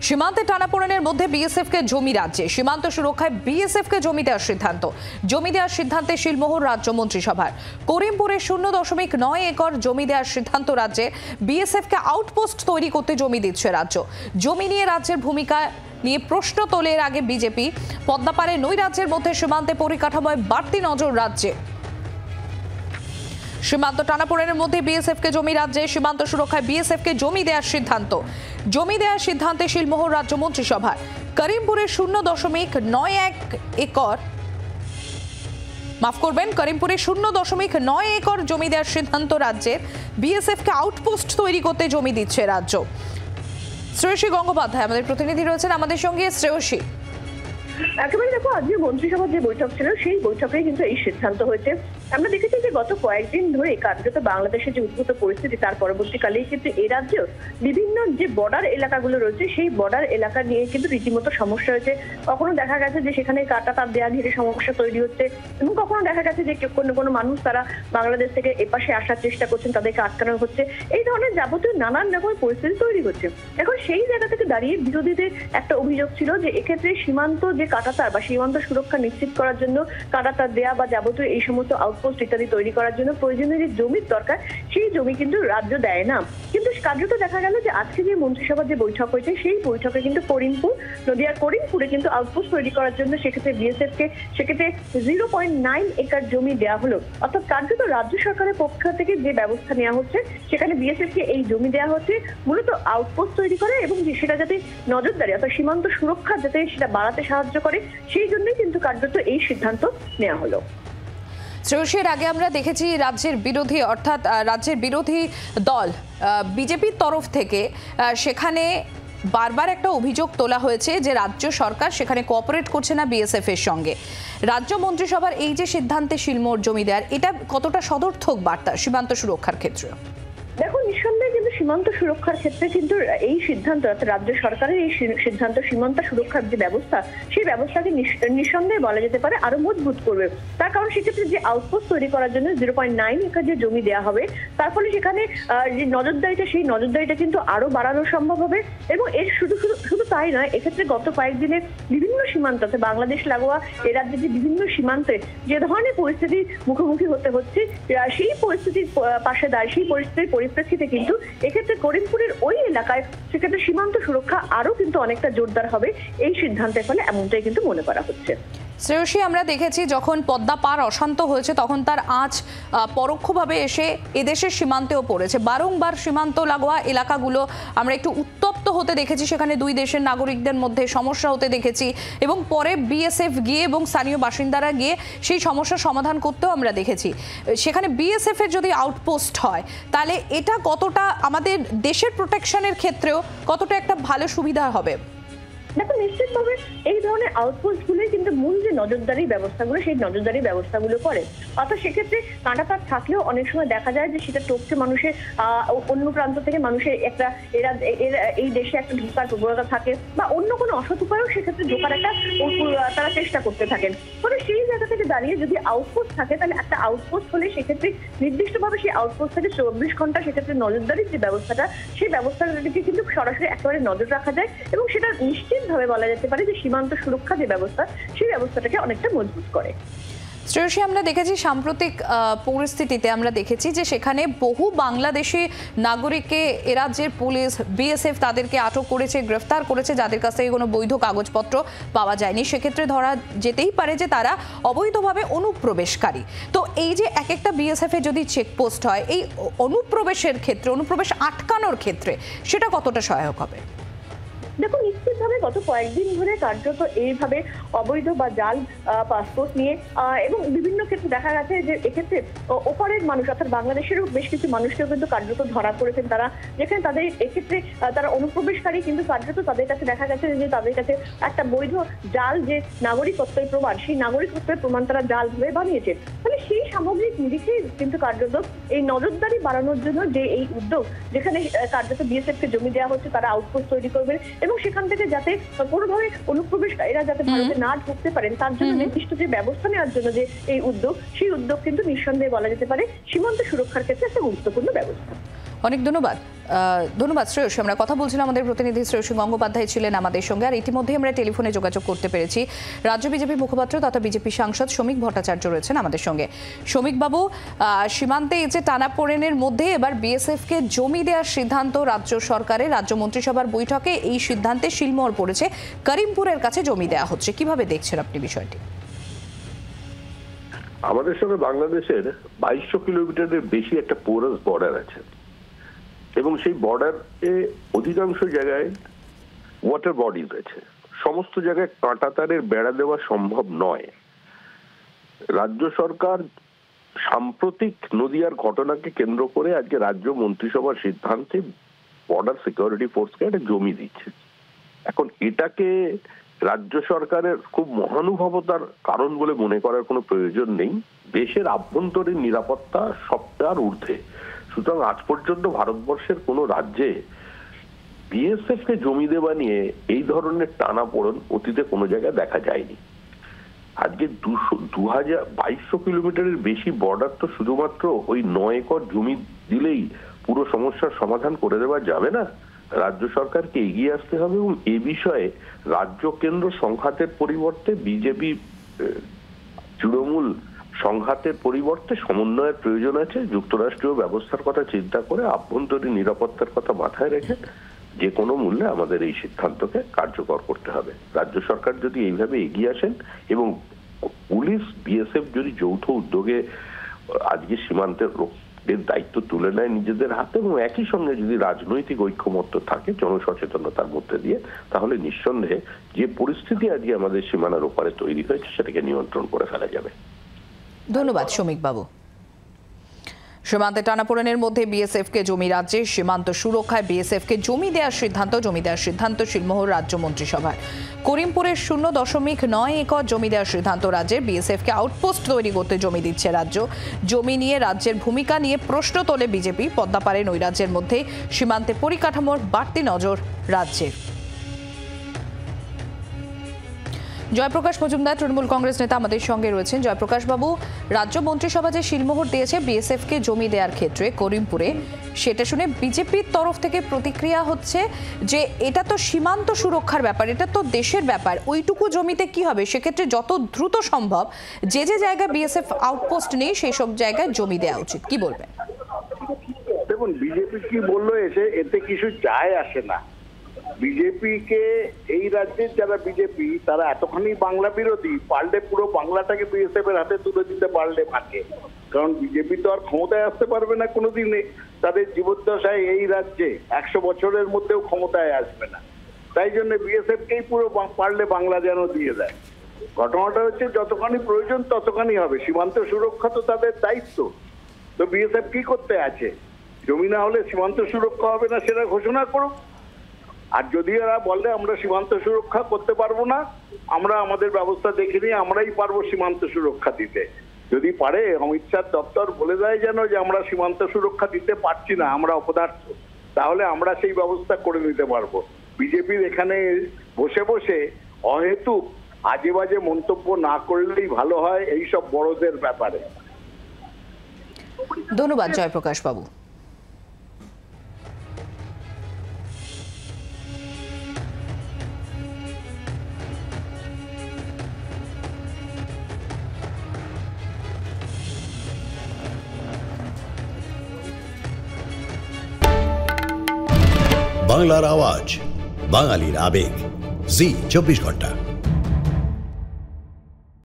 সীমান্তে টানাপোড়েনের মধ্যে বিএসএফকে জমি রাজ্যে সীমান্ত সুরক্ষায় বিএসএফকে জমি দেওয়ার সিদ্ধান্ত। জমি দেওয়ার সিদ্ধান্তে শিলমোহর রাজ্য মন্ত্রিসভার। করিমপুরে 0.9 একর জমি দেওয়ার সিদ্ধান্ত রাজ্যে। বিএসএফকে আউটপোস্ট তৈরি করতে জমি দিচ্ছে রাজ্য। জমি নিয়ে রাজ্যের ভূমিকা নিয়ে প্রশ্ন তোলে এর আগে বিজেপি। পদ্মাপাড়ে নৈ রাজ্যের মধ্যে সীমান্তে পরিকাঠামোয় বাড়তি নজর রাজ্যে। সীমান্ত টানাপোড়েনের মধ্যে বিএসএফকে জমি রাজ্যে সীমান্ত সুরক্ষায় বিএসএফকে জমি দেওয়ার সিদ্ধান্ত। জমি দেওয়ার সিদ্ধান্তে শিলমোহর রাজ্য মন্ত্রিসভার। করিমপুরে 0.91 একর করিমপুরে 0.9 একর জমি দেওয়ার সিদ্ধান্ত রাজ্যের। বিএসএফকে আউটপোস্ট তৈরি করতে জমি দিচ্ছে রাজ্য। শ্রেয়সী গঙ্গোপাধ্যায় আমাদের প্রতিনিধি রয়েছেন আমাদের সঙ্গে। শ্রেয়সী, একেবারে দেখো, আজকে মন্ত্রিসভার যে বৈঠক ছিল সেই বৈঠকে কিন্তু এই সিদ্ধান্ত হয়েছে। আমরা দেখেছি যে গত কয়েকদিন ধরে কার্যত বাংলাদেশের যে উদ্ভূত পরিস্থিতি তার পরবর্তীকালেই কিন্তু এই রাজ্যেও বিভিন্ন যে বর্ডার এলাকাগুলো রয়েছে সেই বর্ডার এলাকা নিয়ে কিন্তু রীতিমতো সমস্যা হয়েছে। কখনো দেখা গেছে যে সেখানে কাটা তার দেয়া ঘিরে সমস্যা তৈরি হচ্ছে, এবং কখনো দেখা গেছে যে কোনো মানুষ তারা বাংলাদেশ থেকে এপাশে আসার চেষ্টা করছেন, তাদেরকে আটকানো হচ্ছে। এই ধরনের যাবতীয় নানান রকমের পরিস্থিতি তৈরি হচ্ছে। এখন সেই জায়গা থেকে দাঁড়িয়ে বিরোধীদের একটা অভিযোগ ছিল যে এক্ষেত্রে সীমান্ত যে কাটাতার বা সীমান্ত সুরক্ষা নিশ্চিত করার জন্য কাটাতার দেয়া বা যাবতীয় এই সমস্ত আউটপোস্ট ইত্যাদি তৈরি করার জন্য প্রয়োজনীয় যে জমির দরকার সেই জমি কিন্তু রাজ্য দেয় না। কিন্তু কার্যত দেখা গেল যে আজকে যে মন্ত্রিসভার যে বৈঠক হয়েছে সেই বৈঠকে কিন্তু নদিয়ার করিমপুরে কিন্তু আউটপোস্ট তৈরি করার জন্য সেক্ষেত্রে বিএসএফকে সেক্ষেত্রে 0.9 একর জমি দেওয়া হলো। অর্থাৎ কার্যত রাজ্য সরকারের পক্ষ থেকে যে ব্যবস্থা নেওয়া হচ্ছে সেখানে বিএসএফকে এই জমি দেওয়া হচ্ছে মূলত আউটপোস্ট তৈরি করে, এবং সেটা যাতে নজরদারি অর্থাৎ সীমান্ত সুরক্ষা যাতে সেটা বাড়াতে সাহায্য করে সেই জন্যই কিন্তু কার্যত এই সিদ্ধান্ত নেওয়া হলো। শ্রেয়সীর আগে আমরা দেখেছি রাজ্যের বিরোধী অর্থাৎ রাজ্যের বিরোধী দল বিজেপির তরফ থেকে সেখানে বারবার একটা অভিযোগ তোলা হয়েছে যে রাজ্য সরকার সেখানে কোঅপারেট করছে না বিএসএফ এর সঙ্গে। রাজ্য মন্ত্রিসভার এই যে সিদ্ধান্তে শিলমোহর জমি দেওয়ার, এটা কতটা সদর্থক বার্তা সীমান্ত সুরক্ষার ক্ষেত্রে? দেখো, নিঃসন্দেহে কিন্তু সীমান্ত সুরক্ষার ক্ষেত্রে কিন্তু এই সিদ্ধান্ত অর্থাৎ রাজ্য সরকারের এই সিদ্ধান্ত সীমান্ত সুরক্ষার যে ব্যবস্থা সেই ব্যবস্থাকে নিঃসন্দেহে বলা যেতে পারে আরো মজবুত করবে। তার কারণ সেক্ষেত্রে যে আউটপোস্ট তৈরি করার জন্য 0.9 একর যে জমি দেওয়া হবে তার ফলে সেখানে যে নজরদারিটা সেই নজরদারিটা কিন্তু আরো বাড়ানো সম্ভব হবে। এবং এর শুধু তাই নয়, এক্ষেত্রে গত কয়েকদিনে বিভিন্ন সীমান্ত বাংলাদেশ লাগোয়া এ রাজ্যে যে বিভিন্ন সীমান্তে যে ধরনের পরিস্থিতির মুখোমুখি হতে হচ্ছে সেই পরিস্থিতির পাশে দাঁড়িয়ে সেই পরিস্থিতির পরিপ্রেক্ষিতে কিন্তু এক্ষেত্রে করিমপুরের ওই এলাকায় সেক্ষেত্রে সীমান্ত সুরক্ষা আরো কিন্তু অনেকটা জোরদার হবে এই সিদ্ধান্তের ফলে, এমনটাই কিন্তু মনে করা হচ্ছে। শ্রেয়সী, আমরা দেখেছি যখন পদ্মা পার অশান্ত হয়েছে তখন তার আঁচ পরোক্ষভাবে এসে এদেশের সীমান্তেও পড়েছে। বারংবার সীমান্ত লাগোয়া এলাকাগুলো আমরা একটু উত্তপ্ত হতে দেখেছি, সেখানে দুই দেশের নাগরিকদের মধ্যে সমস্যা হতে দেখেছি, এবং পরে বিএসএফ গিয়ে এবং স্থানীয় বাসিন্দারা গিয়ে সেই সমস্যার সমাধান করতেও আমরা দেখেছি। সেখানে বিএসএফ এর যদি আউটপোস্ট হয় তাহলে এটা কতটা আমাদের দেশের প্রোটেকশনের ক্ষেত্রেও কতটা একটা ভালো সুবিধা হবে? দেখো, নিশ্চিতভাবে এই ধরনের আউটপোস্ট গুলোই কিন্তু মূল যে নজরদারি ব্যবস্থাগুলো সেই নজরদারি ব্যবস্থাগুলো করে। অর্থাৎ সেক্ষেত্রে কাঁটাতার থাকলেও অনেক সময় দেখা যায় যে সেটা টপকে মানুষের অন্য প্রান্ত থেকে মানুষের একটা এই দেশে একটা ঢোকার প্রবণতা থাকে বা অন্য কোনো অসৎ উপায়েও সেক্ষেত্রে ঢোকার একটা তারা চেষ্টা করতে থাকেন। ফলে সেই জায়গা থেকে দাঁড়িয়ে যদি আউটপোস্ট থাকে তাহলে একটা আউটপোস্ট হলে সেক্ষেত্রে নির্দিষ্টভাবে সেই আউটপোস্ট থেকে 24 ঘন্টা সেক্ষেত্রে নজরদারির যে ব্যবস্থাটা সেই ব্যবস্থাটাকে কিন্তু সরাসরি একেবারে নজর রাখা যায়, এবং সেটা নিশ্চিতভাবে বলা যেতে পারে যে সীমান্ত সুরক্ষা যে ব্যবস্থা সেই ব্যবস্থাটাকে অনেকটা মজবুত করে। শ্রেয়সী, আমরা দেখেছি সাম্প্রতিক পরিস্থিতিতে আমরা দেখেছি যে সেখানে বহু বাংলাদেশি নাগরিককে এ রাজ্যের পুলিশ বিএসএফ তাদেরকে আটক করেছে, গ্রেফতার করেছে, যাদের কাছ থেকে কোনো বৈধ কাগজপত্র পাওয়া যায়নি। সেক্ষেত্রে ধরা যেতেই পারে যে তারা অবৈধভাবে অনুপ্রবেশকারী। তো এই যে এক একটা বিএসএফ এ যদি চেকপোস্ট হয়, এই অনুপ্রবেশের ক্ষেত্রে অনুপ্রবেশ আটকানোর ক্ষেত্রে সেটা কতটা সহায়ক হবে? দেখো, নিশ্চিতভাবে গত কয়েকদিন ধরে কার্যত এইভাবে অবৈধ বা জাল পাসপোর্ট নিয়ে এবং বিভিন্ন ক্ষেত্রে দেখা গেছে যে এক্ষেত্রে ওপারের মানুষ অর্থাৎ বাংলাদেশেরও বেশ কিছু মানুষকেও কিন্তু কার্যত ধরা করেছেন তারা, যেখানে তাদের এক্ষেত্রে তারা অনুপ্রবেশকারী কিন্তু কার্যত তাদের কাছে দেখা গেছে যে তাদের কাছে একটা বৈধ জাল যে নাগরিকত্বের প্রমাণ সেই নাগরিকত্বের প্রমাণ তারা জাল ভাবে বানিয়েছে। ফলে সেই সামগ্রিক নিরিখে কিন্তু কার্যত এই নজরদারি বাড়ানোর জন্য যে এই উদ্যোগ, যেখানে কার্যত বিএসএফকে জমি দেওয়া হচ্ছে, তারা আউটপোস্ট তৈরি করবেন এবং সেখান থেকে যাতে কোনোভাবে অনুপ্রবেশকারীরা যাতে ভারতে না ঢুকতে পারেন তার জন্য নির্দিষ্ট যে ব্যবস্থা নেওয়ার জন্য যে এই উদ্যোগ, সেই উদ্যোগ কিন্তু নিঃসন্দেহে বলা যেতে পারে সীমান্ত সুরক্ষার ক্ষেত্রে একটা গুরুত্বপূর্ণ ব্যবস্থা। অনেক ধন্যবাদ শ্রেয়সী। আমরা কথা বলছিলাম, আমাদের প্রতিনিধি শ্রেয়সী গঙ্গোপাধ্যায় ছিলেন আমাদের সঙ্গে। আর ইতিমধ্যে আমরা টেলিফোনে যোগাযোগ করতে পেরেছি রাজ্য বিজেপি মুখপাত্র তথা বিজেপি সাংসদ শ্রমিক ভট্টাচার্য রয়েছেন আমাদের সঙ্গে। শ্রমিক বাবু, সীমান্তে এই যে টানাপোড়েনের মধ্যে এবার বিএসএফকে জমি দেওয়ার সিদ্ধান্ত রাজ্য সরকারের, রাজ্য মন্ত্রিসভার বৈঠকে এই সিদ্ধান্তে শিলমোহর পড়েছে। করিমপুরের কাছে জমি দেওয়া হচ্ছে, কিভাবে দেখছেন আপনি বিষয়টি? আমাদের সঙ্গে বাংলাদেশের 2200 কিলোমিটারের বেশি একটা পোরাস বর্ডার আছে এবং সেই বর্ডারে অধিকাংশ জায়গায় ওয়াটার বডিজ আছে। সমস্ত জায়গায় কাঁটাতারের বেড়া দেওয়া সম্ভব নয়। রাজ্য সরকার সাম্প্রতিক নদিয়ার ঘটনাকে কেন্দ্র করে আজকে রাজ্য মন্ত্রিসভার সিদ্ধান্তে বর্ডার সিকিউরিটি ফোর্সকে একটা জমি দিচ্ছে। এখন এটাকে রাজ্য সরকারের খুব মহানুভবতার কারণ বলে মনে করার কোনো প্রয়োজন নেই। দেশের আভ্যন্তরীণ নিরাপত্তা সবটার ঊর্ধ্বে। সুতরাং আজ পর্যন্ত ভারতবর্ষের কোনো রাজ্যে বিএসএফ কে জমি দেওয়া নিয়ে এই ধরনের টানাপোড়েন অতীতে কোনো জায়গায় দেখা যায়নি। আজকে 2200 কিলোমিটারের বেশি বর্ডার তো শুধুমাত্র ওই 9 একর জমি দিলেই পুরো সমস্যার সমাধান করে দেওয়া যাবে না। রাজ্য সরকারকে এগিয়ে আসতে হবে এবং এ বিষয়ে রাজ্য কেন্দ্র সংঘাতের পরিবর্তে বিজেপি তৃণমূল সংঘাতের পরিবর্তে সমন্বয়ের প্রয়োজন আছে। যুক্তরাষ্ট্রীয় ব্যবস্থার কথা চিন্তা করে আভ্যন্তরীণ নিরাপত্তার কথা মাথায় রেখে যে কোনো মূল্যে আমাদের এই সিদ্ধান্তকে কার্যকর করতে হবে। রাজ্য সরকার যদি এইভাবে এগিয়ে আসেন এবং পুলিশ বিএসএফ যদি যৌথ উদ্যোগে আজকে সীমান্তের দায়িত্ব তুলে নেয় নিজেদের হাতে এবং একই সঙ্গে যদি রাজনৈতিক ঐক্যমত্য থাকে জনসচেতনতার মধ্যে দিয়ে, তাহলে নিঃসন্দেহে যে পরিস্থিতি আজকে আমাদের সীমানার ওপারে তৈরি হয়েছে সেটাকে নিয়ন্ত্রণ করে ফেলা যাবে। ধন্যবাদ শ্রমিক বাবু। সীমান্তে টানাপোড়েনের মধ্যে বিএসএফকে জমি, রাজ্যে সীমান্ত সুরক্ষায় বিএসএফকে জমি দেওয়ার সিদ্ধান্ত শিলমোহর রাজ্য মন্ত্রিসভার। করিমপুরের 0.9 একর জমি দেওয়ার সিদ্ধান্ত রাজ্যের। বিএসএফকে আউটপোস্ট তৈরি করতে জমি দিচ্ছে রাজ্য। জমি নিয়ে রাজ্যের ভূমিকা নিয়ে প্রশ্ন তোলে বিজেপি। পদ্মাপাড়ে নৈরাজ্যের মধ্যে সীমান্তে পরিকাঠামোর বাড়তি নজর রাজ্যের। জয়প্রকাশ মজুমদার তৃণমূল কংগ্রেস নেতা আমাদের সঙ্গে রয়েছেন। জয়প্রকাশ বাবু, রাজ্য মন্ত্রিসভা যে শিলমোহর দিয়েছে বিএসএফকে জমি দেওয়ার ক্ষেত্রে করিমপুরে, সেটা শুনে বিজেপির তরফ থেকে প্রতিক্রিয়া হচ্ছে যে এটা তো সীমান্ত সুরক্ষার ব্যাপার, এটা তো দেশের ব্যাপার, ওইটুকু জমিতে কি হবে? সেক্ষেত্রে যত দ্রুত সম্ভব যে জায়গায় বিএসএফ আউটপোস্ট নেই সেই সব জায়গায় জমি দেওয়া উচিত। কি বলবেন? দেখুন, বিজেপি কি বললো এতে কিছু যায় আসে না। বিজেপিকে এই রাজ্যের যারা বিজেপি তারা এতখানি বাংলা বিরোধী, পারলে পুরো বাংলাটাকে বিএসএফ এর হাতে তুলে দিতে পারলে থাকে। কারণ বিজেপি তো আর ক্ষমতায় আসতে পারবে না কোনোদিনে, তাদের জীবদ্দশায় এই রাজ্যে 100 বছরের মধ্যেও ক্ষমতায় আসবে না। তাই জন্য বিএসএফ কেই পুরো পারলে বাংলা যেন দিয়ে দেয়। ঘটনাটা হচ্ছে যতখানি প্রয়োজন ততখানি হবে। সীমান্ত সুরক্ষা তো তাদের দায়িত্ব। তো বিএসএফ কি করতে আছে? জমি না হলে সীমান্ত সুরক্ষা হবে না সেটা ঘোষণা করুক। আর যদি এরা বলে আমরা সীমান্ত সুরক্ষা করতে পারবো না, আমরা আমাদের ব্যবস্থা দেখে নিয়ে আমরাই পারবো সীমান্ত সুরক্ষা দিতে। যদি পারে অমিত শাহ দপ্তর বলে দেয় যেন যে আমরা সীমান্ত সুরক্ষা দিতে পারছি না, আমরা অপদার্থ, তাহলে আমরা সেই ব্যবস্থা করে নিতে পারবো। বিজেপির এখানে বসে বসে অহেতুক আজে বাজে মন্তব্য না করলেই ভালো হয় এইসব বড়দের ব্যাপারে। ধন্যবাদ জয়প্রকাশ বাবু। বাংলার আওয়াজ, বাঙালির আবেগ, জি 24 ঘন্টা।